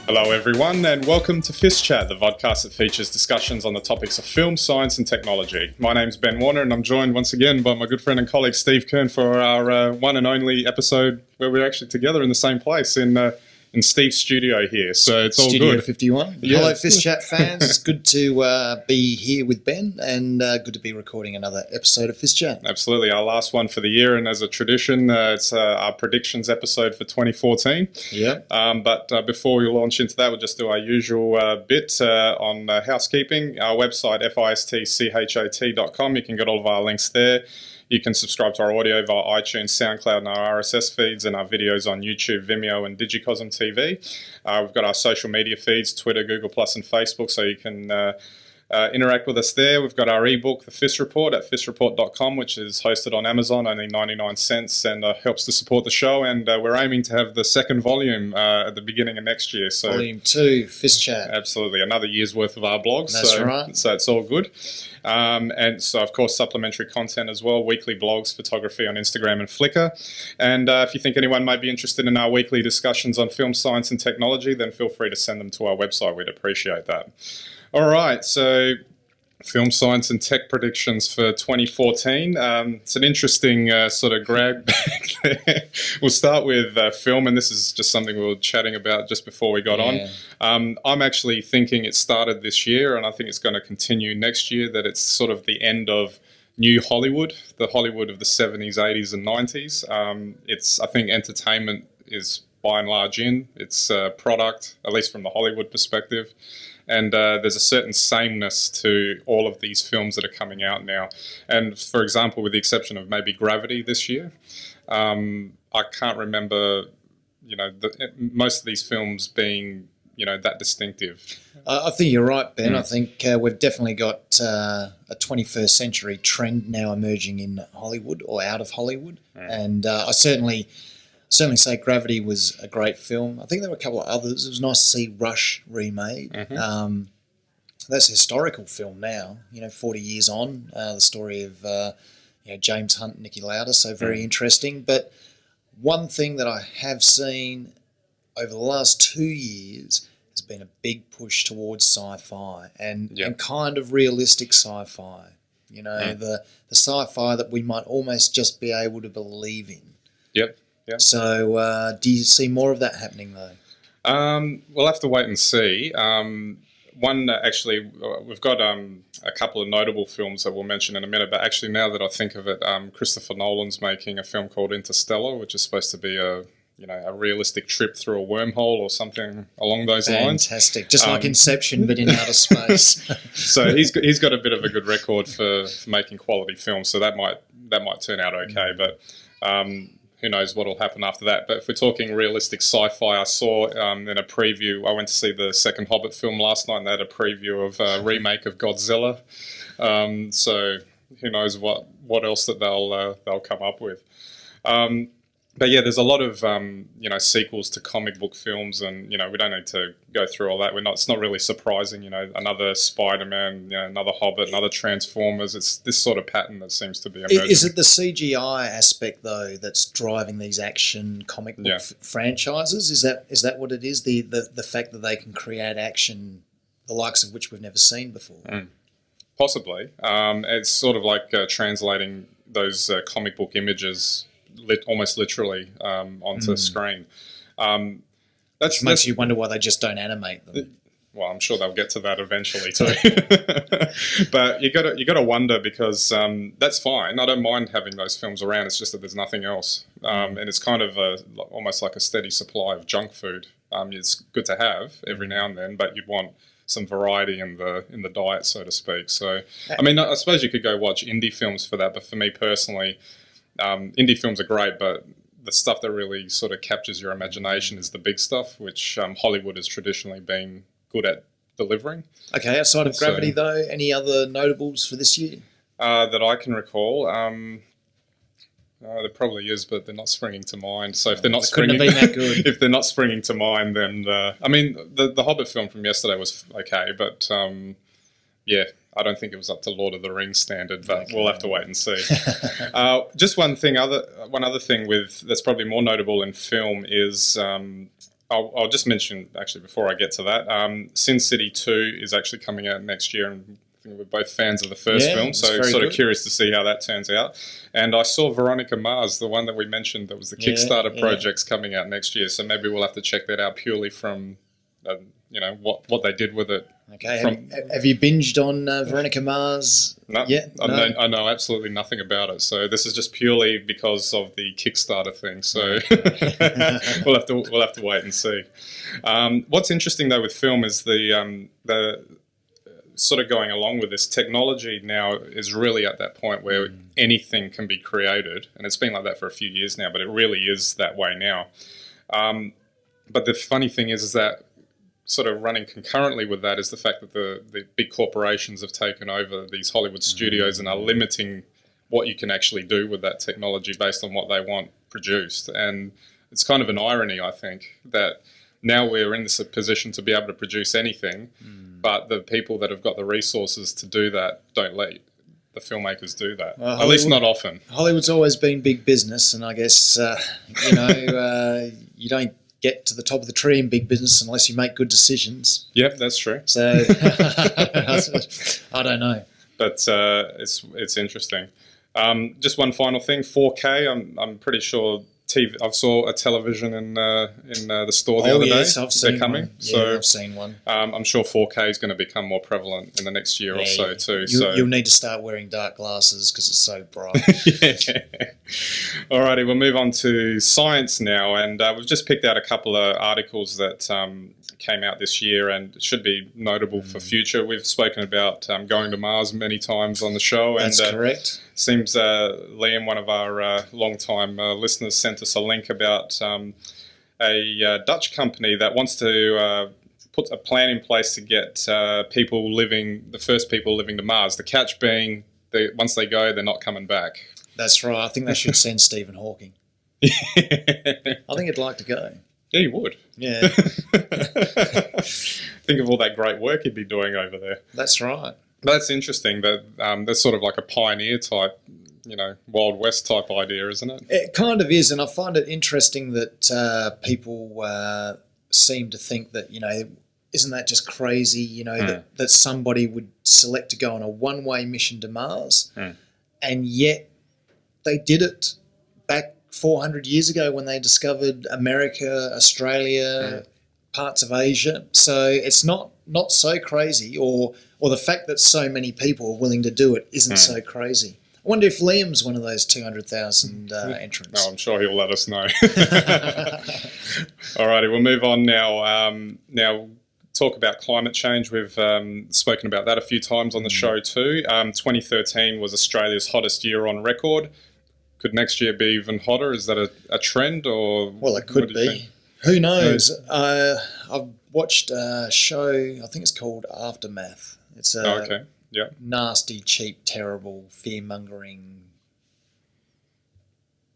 Hello everyone and welcome to FiST Chat, the vodcast that features discussions on the topics of film, science and technology. My name's Ben Warner and I'm joined once again by my good friend and colleague Steve Kern for our one and only episode where we're actually together in the same place in Steve's studio here. So it's all Studio good. 51. Yeah. Hello FiST Chat fans. It's good to be here with Ben and good to be recording another episode of FiST Chat. Absolutely, our last one for the year, and as a tradition, it's our predictions episode for 2014. Yeah. But before we launch into that, we'll just do our usual bit on housekeeping. Our website, fistchat.com, you can get all of our links there. You can subscribe to our audio via iTunes, SoundCloud, and our RSS feeds, and our videos on YouTube, Vimeo, and Digicosm TV. We've got our social media feeds, Twitter, Google+, and Facebook, so you can interact with us there. We've got our ebook, The FiST Report, at fistreport.com, which is hosted on Amazon, only 99 cents, and helps to support the show. And we're aiming to have the second volume at the beginning of next year. So Volume 2, FiST Chat. Absolutely, another year's worth of our blogs. That's right. So it's all good. And so, of course, supplementary content as well, weekly blogs, photography on Instagram and Flickr. And if you think anyone might be interested in our weekly discussions on film, science and technology, then feel free to send them to our website. We'd appreciate that. All right, so film, science and tech predictions for 2014. It's an interesting sort of grab bag there. We'll start with film, and this is just something we were chatting about just before we got on. I'm actually thinking it started this year, and I think it's going to continue next year, that it's sort of the end of new Hollywood, the Hollywood of the 70s, 80s and 90s. I think entertainment is by and large in. It's a product, at least from the Hollywood perspective. And there's a certain sameness to all of these films that are coming out now. And for example, with the exception of maybe Gravity this year, I can't remember, most of these films being, that distinctive. I think you're right, Ben. I think we've definitely got a 21st century trend now emerging in Hollywood or out of Hollywood. And I certainly say Gravity was a great film. I think there were a couple of others. It was nice to see Rush remade. That's a historical film now, 40 years on, the story of James Hunt and Niki Lauda, so very interesting. But one thing that I have seen over the last 2 years has been a big push towards sci-fi and kind of realistic sci-fi, the sci-fi that we might almost just be able to believe in. Yep. Yeah. So do you see more of that happening though? We'll have to wait and see. We've got a couple of notable films that we'll mention in a minute, but actually now that I think of it, Christopher Nolan's making a film called Interstellar, which is supposed to be a realistic trip through a wormhole or something along those lines. Fantastic. Just like Inception, but in outer space. So he's got a bit of a good record for making quality films, so that might turn out okay, but who knows what will happen after that. But if we're talking realistic sci-fi, I saw in a preview, I went to see the second Hobbit film last night, and they had a preview of a remake of Godzilla. So who knows what else that they'll come up with. But yeah, there's a lot of sequels to comic book films, and we don't need to go through all that. It's not really surprising. Another Spider-Man, another Hobbit, another Transformers. It's this sort of pattern that seems to be emerging. Is it the CGI aspect though that's driving these action comic book franchises? Is that what it is? The fact that they can create action, the likes of which we've never seen before. Possibly. It's sort of like translating those comic book images almost literally onto screen. Which makes you wonder why they just don't animate them. Well, I'm sure they'll get to that eventually too. But you got to wonder, because that's fine. I don't mind having those films around. It's just that there's nothing else, and it's kind of almost like a steady supply of junk food. It's good to have every now and then, but you'd want some variety in the diet, so to speak. So, I mean, I suppose you could go watch indie films for that, but for me personally, indie films are great, but the stuff that really sort of captures your imagination is the big stuff, which Hollywood has traditionally been good at delivering. Okay, outside of Gravity though, any other notables for this year? That I can recall. There probably is, but they're not springing to mind. So if they're not springing, couldn't have been that good. If they're not springing to mind, then I mean, the Hobbit film from yesterday was okay, but Yeah, I don't think it was up to Lord of the Rings standard, but we'll have to wait and see. Just one other thing that's probably more notable in film is I'll just mention actually before I get to that, Sin City 2 is actually coming out next year, and I think we're both fans of the first film, so sort of curious to see how that turns out. And I saw Veronica Mars, the one that we mentioned that was the Kickstarter project's coming out next year, so maybe we'll have to check that out purely from what they did with it. Okay, have you binged on Veronica Mars? No, yet? No? I know absolutely nothing about it. So this is just purely because of the Kickstarter thing. So we'll have to wait and see. What's interesting though with film is the sort of going along with this technology now is really at that point where anything can be created, and it's been like that for a few years now. But it really is that way now. But the funny thing is that sort of running concurrently with that is the fact that the big corporations have taken over these Hollywood studios and are limiting what you can actually do with that technology based on what they want produced. And it's kind of an irony, I think, that now we're in this position to be able to produce anything, but the people that have got the resources to do that don't let the filmmakers do that. At least not often. Hollywood's always been big business, and I guess, you don't get to the top of the tree in big business unless you make good decisions. Yep, that's true. So I don't know, but it's interesting. Just one final thing: 4K. I'm pretty sure I saw a television in the store the other day. I've seen They're coming. One. Yeah, I've seen one. I'm sure 4K is going to become more prevalent in the next year or so too. You'll need to start wearing dark glasses because it's so bright. Alrighty, we'll move on to science now, and we've just picked out a couple of articles that came out this year and should be notable for future. We've spoken about going to Mars many times on the show. That's correct. Seems Liam, one of our long-time listeners, sent us a link about a Dutch company that wants to put a plan in place to get the first people living to Mars. The catch being, once they go, they're not coming back. That's right. I think they should send Stephen Hawking. I think he'd like to go. Yeah, he would. Yeah. Think of all that great work he'd be doing over there. That's right. That's interesting. That that's sort of like a pioneer type, Wild West type idea, isn't it? It kind of is, and I find it interesting that people seem to think that, isn't that just crazy, that somebody would select to go on a one-way mission to Mars, and yet they did it back 400 years ago when they discovered America, Australia, parts of Asia. So it's not so crazy, or the fact that so many people are willing to do it isn't so crazy. I wonder if Liam's one of those 200,000 entrants. No, I'm sure he'll let us know. Alrighty, we'll move on now. Now, talk about climate change. We've spoken about that a few times on the show too. 2013 was Australia's hottest year on record. Could next year be even hotter? Is that a trend, or? Well, it could be. Who knows? I've watched a show, I think it's called Aftermath. It's a nasty, cheap, terrible, fear-mongering,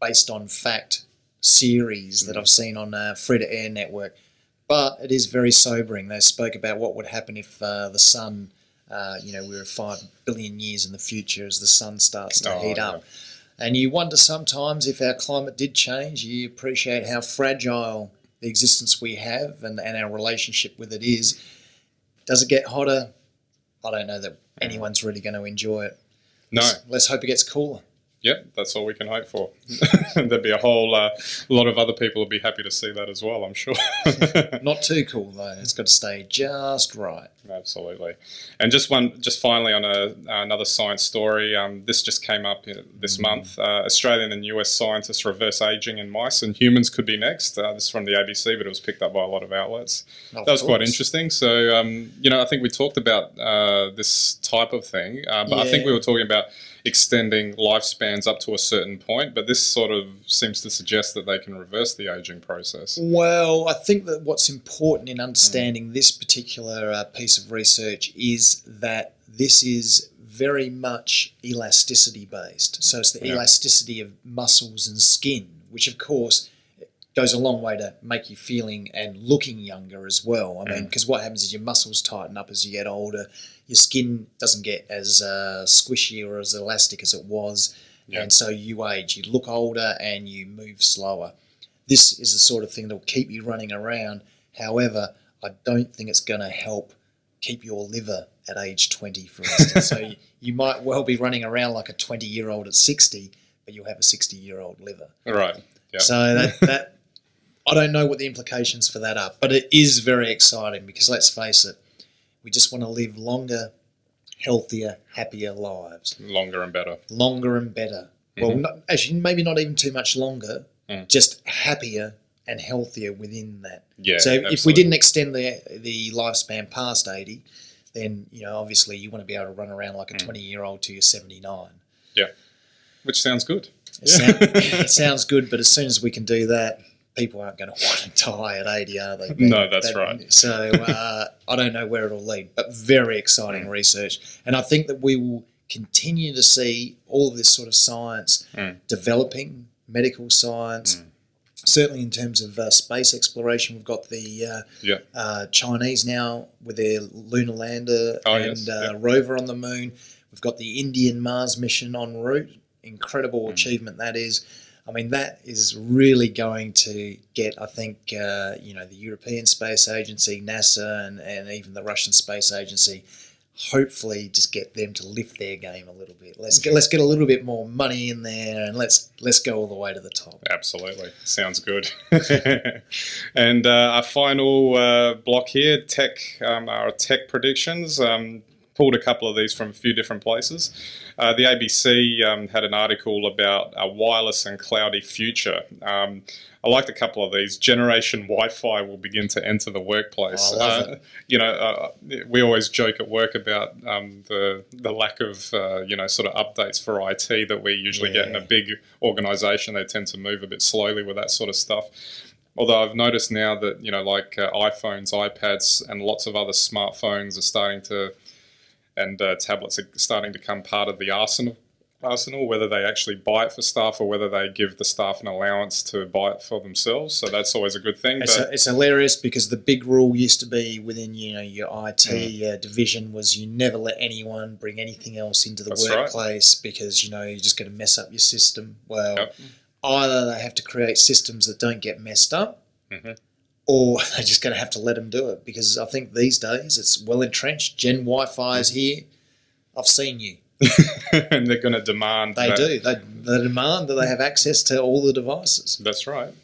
based on fact series that I've seen on free-to-air network. But it is very sobering. They spoke about what would happen if the sun, we're 5 billion years in the future as the sun starts to heat up. And you wonder sometimes if our climate did change, you appreciate how fragile the existence we have and our relationship with it is. Does it get hotter? I don't know that anyone's really going to enjoy it. No. Let's hope it gets cooler. Yep, that's all we can hope for. There'd be a whole lot of other people would be happy to see that as well, I'm sure. Not too cool, though. It's got to stay just right. Absolutely. And just finally on another science story, this just came up this month. Australian and US scientists reverse aging in mice, and humans could be next. This is from the ABC, but it was picked up by a lot of outlets. That was quite interesting. So, I think we talked about this type of thing, but I think we were talking about extending lifespans up to a certain point, but this sort of seems to suggest that they can reverse the aging process. Well, I think that what's important in understanding this particular piece of research is that this is very much elasticity based. So it's the elasticity of muscles and skin, which of course goes a long way to make you feeling and looking younger as well. I mean, because what happens is your muscles tighten up as you get older. Your skin doesn't get as squishy or as elastic as it was. Yeah. And so you age. You look older and you move slower. This is the sort of thing that will keep you running around. However, I don't think it's going to help keep your liver at age 20, for instance. So you might well be running around like a 20-year-old at 60, but you'll have a 60-year-old liver. Right. Yep. So that I don't know what the implications for that are, but it is very exciting because let's face it, we just want to live longer, healthier, happier lives. Longer and better. Longer and better. Mm-hmm. Well, actually, maybe not even too much longer, just happier and healthier within that. Yeah, so absolutely. If we didn't extend the lifespan past 80, then, obviously you want to be able to run around like a 20-year-old till you're 79. Yeah, which sounds good. It sounds good, but as soon as we can do that, people aren't going to want to die at 80, are they? No, that's right. So I don't know where it'll lead, but very exciting research. And I think that we will continue to see all of this sort of science developing, medical science. Certainly in terms of space exploration, we've got the Chinese now with their lunar lander rover on the moon. We've got the Indian Mars mission en route. Incredible achievement that is. I mean, that is really going to get, I think, the European Space Agency, NASA, and even the Russian Space Agency, hopefully just get them to lift their game a little bit. Let's get a little bit more money in there, and let's go all the way to the top. Absolutely. Sounds good. And our final block here, our tech predictions. Pulled a couple of these from a few different places. The ABC had an article about a wireless and cloudy future. I liked a couple of these. Generation Wi-Fi will begin to enter the workplace. I love it. We always joke at work about the lack of sort of updates for IT that we usually get in a big organisation. They tend to move a bit slowly with that sort of stuff. Although I've noticed now that iPhones, iPads, and lots of other smartphones are starting to. And tablets are starting to become part of the arsenal, whether they actually buy it for staff or whether they give the staff an allowance to buy it for themselves. So that's always a good thing. It's hilarious because the big rule used to be within your IT division was you never let anyone bring anything else into the workplace because you're just going to mess up your system. Well, either they have to create systems that don't get messed up, or they're just going to have to let them do it because I think these days it's well entrenched. Gen Wi-Fi is here. I've seen you. And they're going to demand They do. They demand that they have access to all the devices. That's right.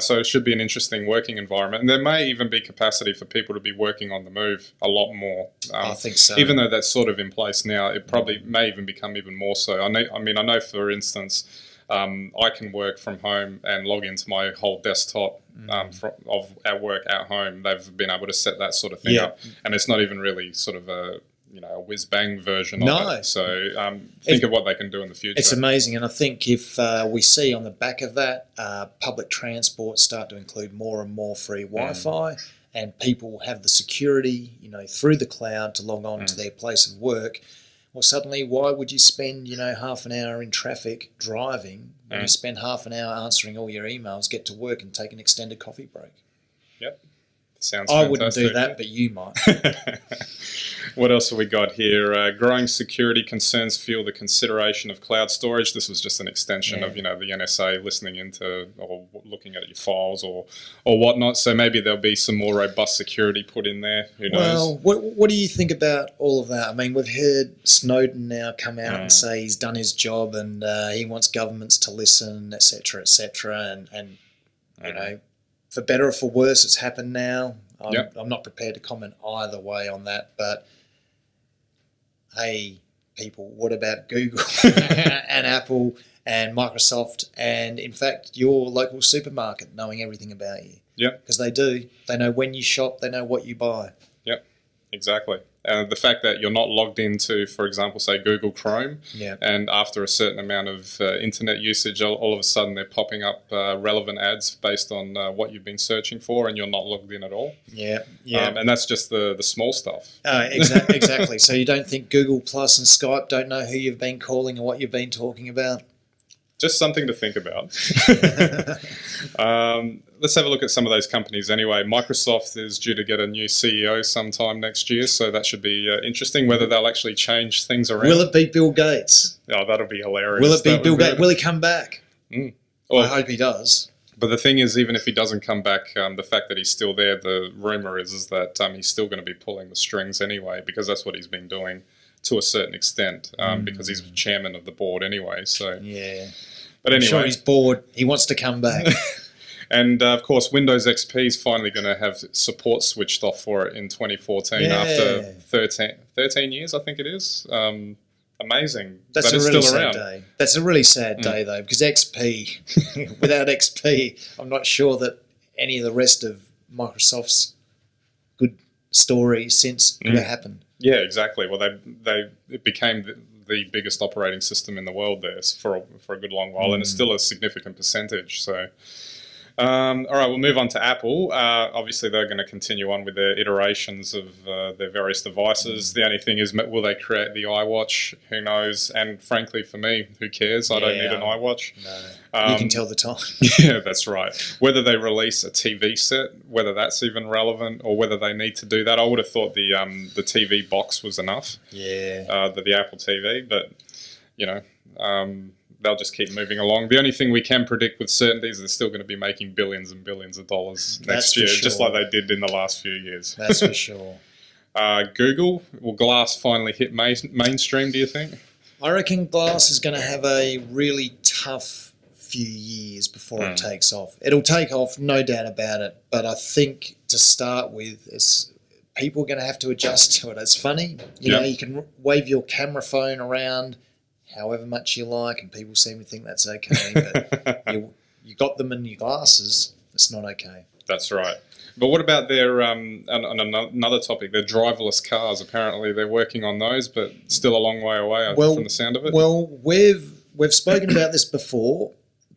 So it should be an interesting working environment. And there may even be capacity for people to be working on the move a lot more. I think so. Even though that's sort of in place now, it probably may even become even more so. I know for instance, I can work from home and log into my whole desktop of our work at home. They've been able to set that sort of thing up, and it's not even really sort of a whiz bang version of it. So think of what they can do in the future. It's amazing, and I think if we see on the back of that public transport start to include more and more free Wi-Fi, and people have the security, through the cloud to log on to their place of work. Well, suddenly, why would you spend, half an hour in traffic driving when you spend half an hour answering all your emails, get to work and take an extended coffee break? Yep. Sounds I fantastic. wouldn't do that, but you might. What else have we got here? Growing security concerns fuel the consideration of cloud storage. This was just an extension of, the NSA listening into or looking at your files or whatnot. So maybe there'll be some more robust security put in there. Who knows? Well, what do you think about all of that? I mean, we've heard Snowden now come out and say he's done his job and he wants governments to listen, et cetera, and for better or for worse, it's happened now. I'm not prepared to comment either way on that, but hey, people, what about Google and Apple and Microsoft and, in fact, your local supermarket knowing everything about you? Yep. Because they do. They know when you shop. They know what you buy. Yep, exactly. The fact that you're not logged into, for example, say Google Chrome, and after a certain amount of internet usage, all of a sudden they're popping up relevant ads based on what you've been searching for, and you're not logged in at all. Yeah. And that's just the small stuff. Exactly. So you don't think Google Plus and Skype don't know who you've been calling and what you've been talking about? Just something to think about. Let's have a look at some of those companies anyway. Microsoft is due to get a new CEO sometime next year, so that should be interesting, whether they'll actually change things around. Will it be Bill Gates? Oh, that'll be hilarious. Will it be Bill Gates? Will he come back? Well, I hope he does. But the thing is, even if he doesn't come back, the fact that he's still there, the rumour is that he's still going to be pulling the strings anyway, because that's what he's been doing to a certain extent, because he's chairman of the board anyway. So yeah. But anyway, I'm sure he's bored. He wants to come back. And of course, Windows XP is finally going to have support switched off for it in 2014 after 13 years, I think it is. Amazing. That's that a it's really still sad around. day. That's a really sad day, though, because XP, without XP, I'm not sure that any of the rest of Microsoft's good story since could have happened. Yeah, exactly. Well, it became the biggest operating system in the world there for a good long while, and it's still a significant percentage. So, all right, we'll move on to Apple. Obviously, they're going to continue on with their iterations of their various devices. The only thing is, will they create the iWatch? Who knows? And frankly, for me, who cares? I don't need an iWatch. No, you can tell the time. Yeah, that's right. Whether they release a TV set, whether that's even relevant, or whether they need to do that, I would have thought the TV box was enough. Yeah. The Apple TV, but you know. They'll just keep moving along. The only thing we can predict with certainty is they're still going to be making billions and billions of dollars next year, just like they did in the last few years. That's for sure. Google, will Glass finally hit mainstream, do you think? I reckon Glass is going to have a really tough few years before it takes off. It'll take off, no doubt about it, but I think to start with, people are going to have to adjust to it. It's funny, you know, you can wave your camera phone around however much you like, and people seem to think that's okay. But you got them in your glasses, it's not okay. That's right. But what about their on another topic? Their driverless cars. Apparently, they're working on those, but still a long way away from the sound of it. Well, we've spoken about this before.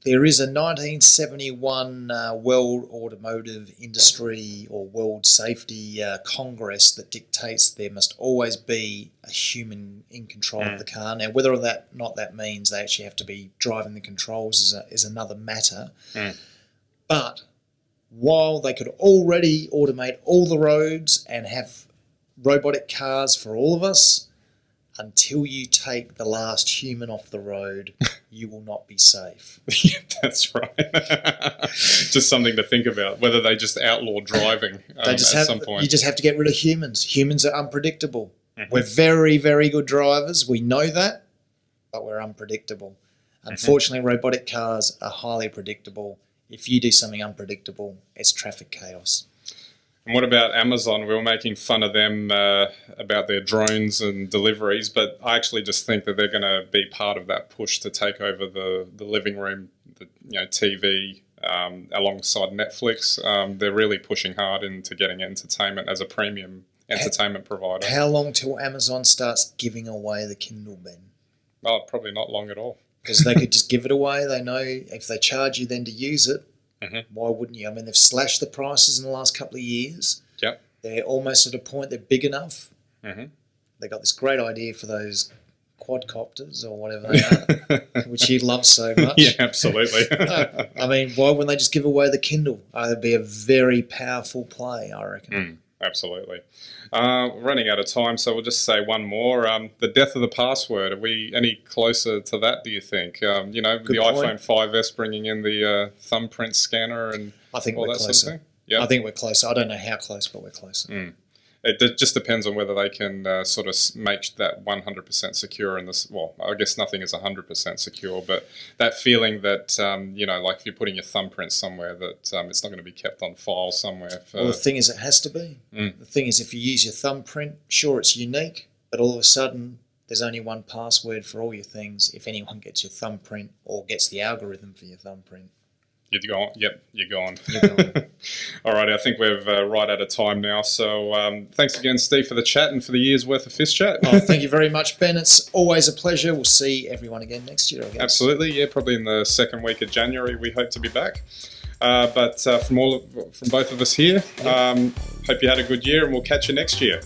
There is a 1971 World Automotive Industry or World Safety Congress that dictates there must always be a human in control of the car. Now, whether or not that means they actually have to be driving the controls is another matter. But while they could already automate all the roads and have robotic cars for all of us, until you take the last human off the road, you will not be safe. Yeah, that's right. Just something to think about, whether they just outlaw driving at some point. You just have to get rid of humans. Humans are unpredictable. We're very, very good drivers. We know that, but we're unpredictable. Unfortunately, robotic cars are highly predictable. If you do something unpredictable, it's traffic chaos. And what about Amazon? We were making fun of them about their drones and deliveries, but I actually just think that they're going to be part of that push to take over the living room, TV, alongside Netflix. They're really pushing hard into getting entertainment as a premium entertainment provider. How long till Amazon starts giving away the Kindle, Ben? Oh, probably not long at all. Because they could just give it away. They know if they charge you then to use it, why wouldn't you? I mean, they've slashed the prices in the last couple of years. Yep. They're almost at a point they're big enough. They got this great idea for those quadcopters or whatever they are, which you love so much. Yeah, absolutely. I mean, why wouldn't they just give away the Kindle? It'd be a very powerful play, I reckon. Absolutely. Running out of time, so we'll just say one more. The death of the password. Are we any closer to that, do you think? With the iPhone 5S bringing in the thumbprint scanner and I think all we're that closer. sort of thing? Yeah. I think we're closer. I don't know how close, but we're closer. It just depends on whether they can sort of make that 100% secure. I guess nothing is 100% secure, but that feeling that, like if you're putting your thumbprint somewhere, that it's not going to be kept on file somewhere. Well, the thing is, it has to be. The thing is, if you use your thumbprint, sure, it's unique, but all of a sudden, there's only one password for all your things. If anyone gets your thumbprint or gets the algorithm for your thumbprint, you're gone. Yep, you're gone. You're gone. All right, I think we've right out of time now. So thanks again, Steve, for the chat and for the year's worth of FiST chat. Thank you very much, Ben. It's always a pleasure. We'll see everyone again next year, I guess. Absolutely, yeah, probably in the second week of January we hope to be back. But from both of us here, hope you had a good year and we'll catch you next year.